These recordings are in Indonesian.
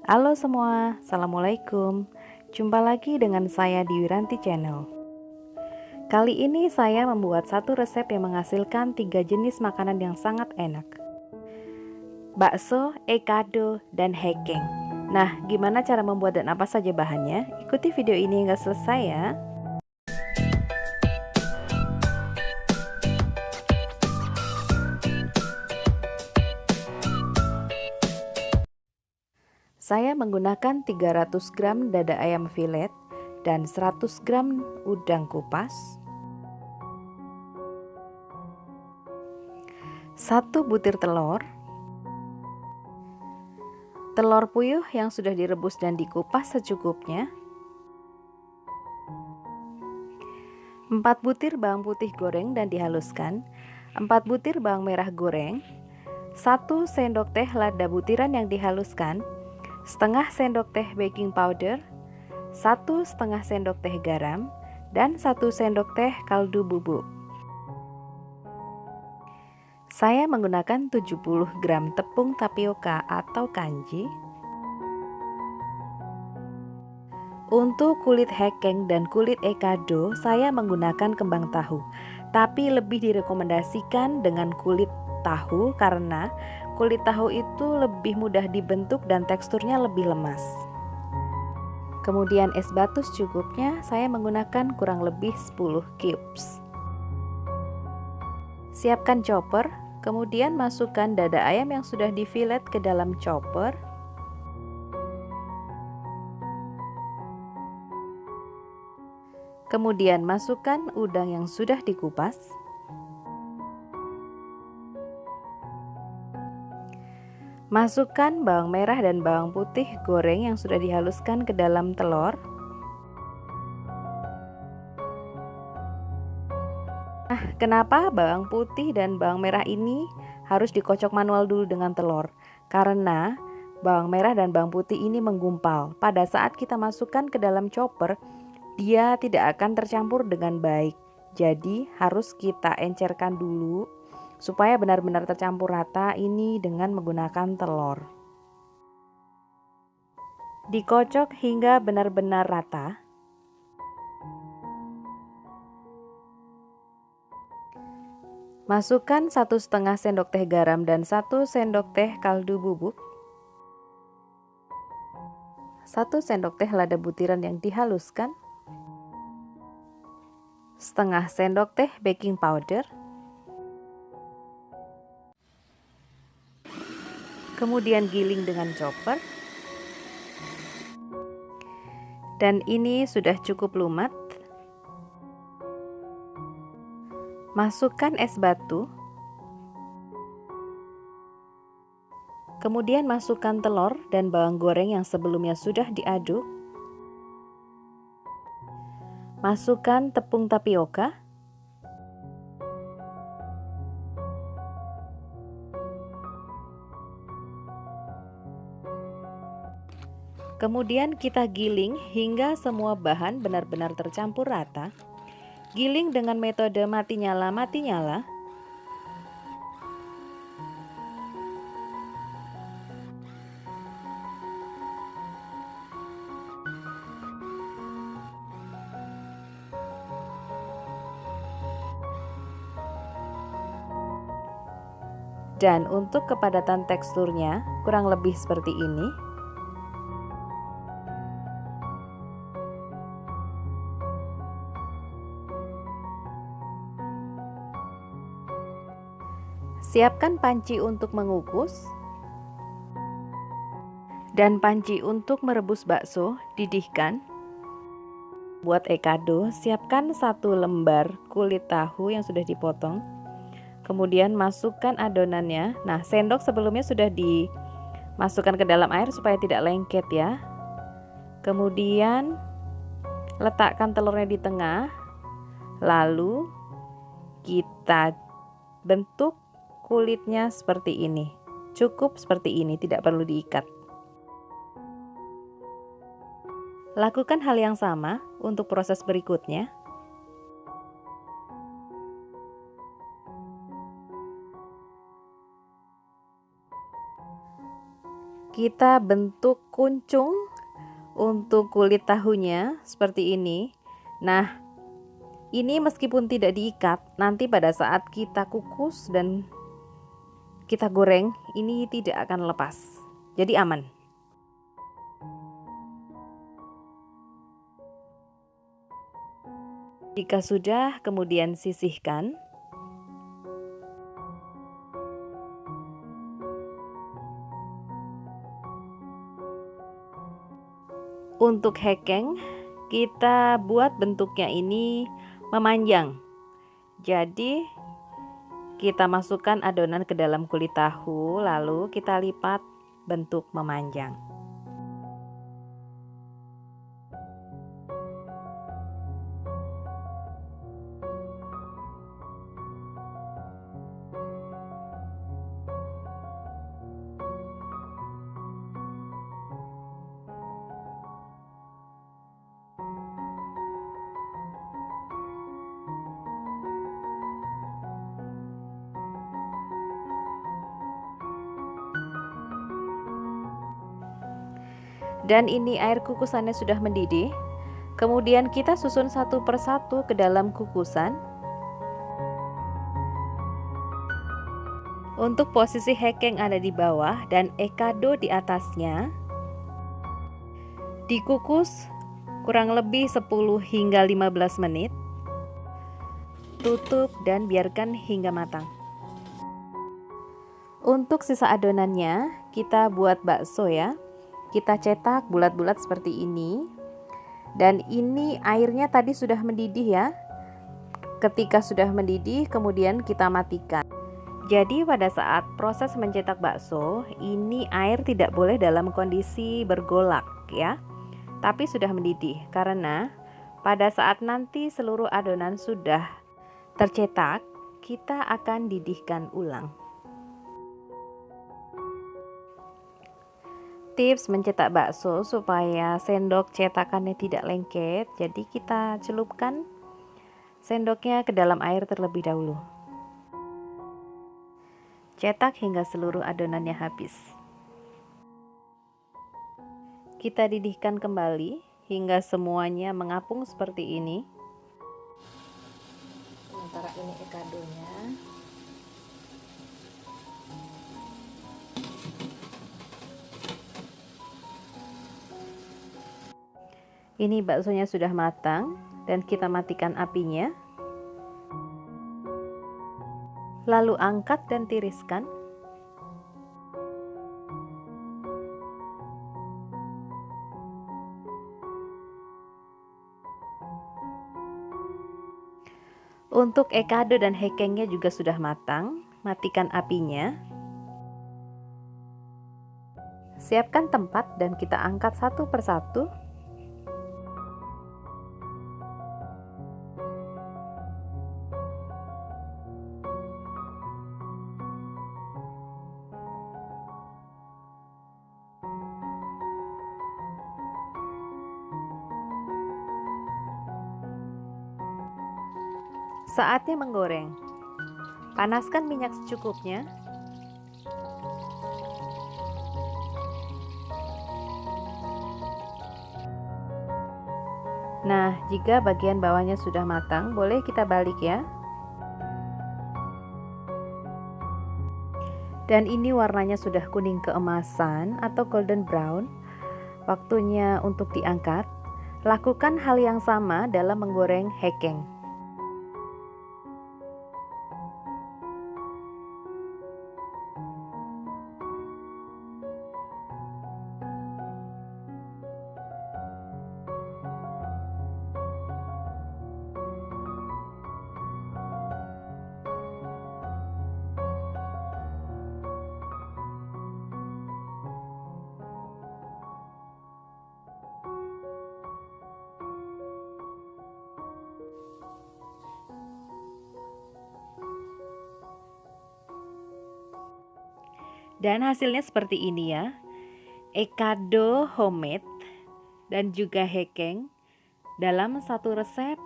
Halo semua, Assalamualaikum. Jumpa lagi dengan saya di Wiranti Channel. Kali ini saya membuat satu resep yang menghasilkan 3 jenis makanan yang sangat enak. Bakso, ekado, dan hekeng. Nah, gimana cara membuat dan apa saja bahannya? Ikuti video ini hingga selesai ya. Saya menggunakan 300 gram dada ayam filet dan 100 gram udang kupas, 1 butir telur, telur puyuh yang sudah direbus dan dikupas secukupnya, 4 butir bawang putih goreng dan dihaluskan, 4 butir bawang merah goreng, 1 sendok teh lada butiran yang dihaluskan, setengah sendok teh baking powder, 1,5 sendok teh garam, dan 1 sendok teh kaldu bubuk. Saya menggunakan 70 gram tepung tapioka atau kanji. Untuk kulit hekeng dan kulit ekado, saya menggunakan kembang tahu, tapi lebih direkomendasikan dengan kulit tahu karena kulit tahu itu lebih mudah dibentuk dan teksturnya lebih lemas. Kemudian es batu secukupnya, saya menggunakan kurang lebih 10 cubes. Siapkan chopper, kemudian masukkan dada ayam yang sudah difilet ke dalam chopper. Kemudian masukkan udang yang sudah dikupas. Masukkan bawang merah dan bawang putih goreng yang sudah dihaluskan ke dalam telur. Nah, kenapa bawang putih dan bawang merah ini harus dikocok manual dulu dengan telur? Karena bawang merah dan bawang putih ini menggumpal. Pada saat kita masukkan ke dalam chopper, dia tidak akan tercampur dengan baik. Jadi harus kita encerkan dulu supaya benar-benar tercampur rata ini dengan menggunakan telur. Dikocok hingga benar-benar rata. Masukkan 1,5 sendok teh garam dan 1 sendok teh kaldu bubuk, 1 sendok teh lada butiran yang dihaluskan, setengah sendok teh baking powder, kemudian giling dengan chopper, dan ini sudah cukup lumat. Masukkan es batu, kemudian masukkan telur dan bawang goreng yang sebelumnya sudah diaduk. Masukkan tepung tapioka, kemudian kita giling hingga semua bahan benar-benar tercampur rata. Giling dengan metode mati nyala. Dan untuk kepadatan teksturnya kurang lebih seperti ini. Siapkan panci untuk mengukus dan panci untuk merebus bakso, didihkan. Buat ekado, siapkan 1 lembar kulit tahu yang sudah dipotong. Kemudian masukkan adonannya. Nah, sendok sebelumnya sudah dimasukkan ke dalam air supaya tidak lengket ya. Kemudian letakkan telurnya di tengah. Lalu kita bentuk kulitnya seperti ini. Cukup seperti ini, tidak perlu diikat. Lakukan hal yang sama untuk proses berikutnya. kita bentuk kuncung untuk kulit tahunya seperti ini. Nah, ini meskipun tidak diikat, nanti pada saat kita kukus dan kita goreng, ini tidak akan lepas. Jadi aman. Jika sudah, kemudian sisihkan. Untuk hekeng, kita buat bentuknya ini memanjang. Jadi kita masukkan adonan ke dalam kulit tahu, lalu kita lipat bentuk memanjang. Dan ini air kukusannya sudah mendidih. Kemudian kita susun satu persatu ke dalam kukusan. Untuk posisi hekeng ada di bawah dan ekado di atasnya. Dikukus kurang lebih 10 hingga 15 menit. Tutup dan biarkan hingga matang. Untuk sisa adonannya kita buat bakso ya. Kita cetak bulat-bulat seperti ini. Dan ini airnya tadi sudah mendidih ya. Ketika sudah mendidih, kemudian kita matikan. Jadi pada saat proses mencetak bakso, ini air tidak boleh dalam kondisi bergolak ya. Tapi sudah mendidih, karena pada saat nanti seluruh adonan sudah tercetak, kita akan didihkan ulang. Tips mencetak bakso supaya sendok cetakannya tidak lengket, jadi kita celupkan sendoknya ke dalam air terlebih dahulu. Cetak hingga seluruh adonannya habis. Kita didihkan kembali hingga semuanya mengapung seperti ini. Sementara ini ekadonya. Ini baksonya sudah matang dan kita matikan apinya. Lalu angkat dan tiriskan. Untuk ekado dan hekengnya juga sudah matang, matikan apinya. Siapkan tempat dan kita angkat satu persatu. Saatnya menggoreng. Panaskan minyak secukupnya. Nah, jika bagian bawahnya sudah matang, boleh kita balik ya. Dan ini warnanya sudah kuning keemasan atau golden brown. Waktunya untuk diangkat. Lakukan hal yang sama dalam menggoreng hekeng. Dan hasilnya seperti ini ya. Ekado homemade dan juga hekeng dalam satu resep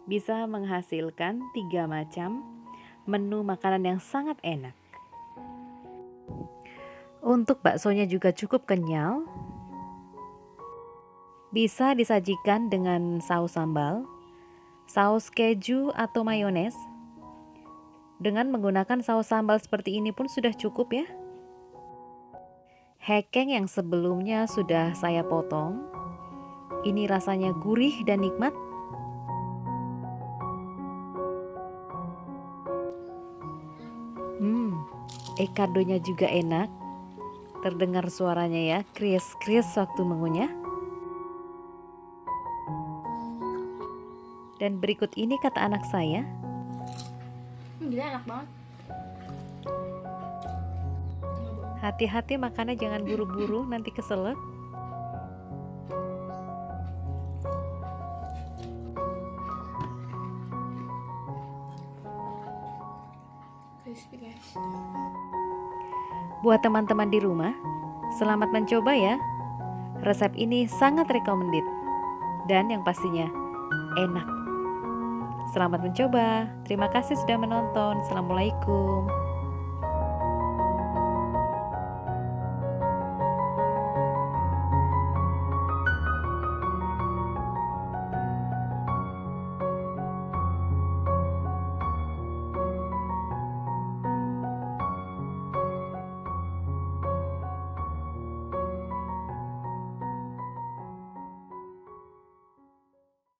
bisa menghasilkan 3 macam menu makanan yang sangat enak. Untuk baksonya juga cukup kenyal. Bisa disajikan dengan saus sambal, saus keju atau mayones. Dengan menggunakan saus sambal seperti ini pun sudah cukup ya. Hekeng yang sebelumnya sudah saya potong. Ini rasanya gurih dan nikmat. Ekadonya juga enak. Terdengar suaranya ya, kris-kris waktu mengunyah. Dan berikut ini kata anak saya. Gila enak banget. Hati-hati makannya, jangan buru-buru nanti keselak. Crispy guys. Buat teman-teman di rumah, selamat mencoba ya. Resep ini sangat recommended dan yang pastinya enak. Selamat mencoba. Terima kasih sudah menonton. Assalamualaikum.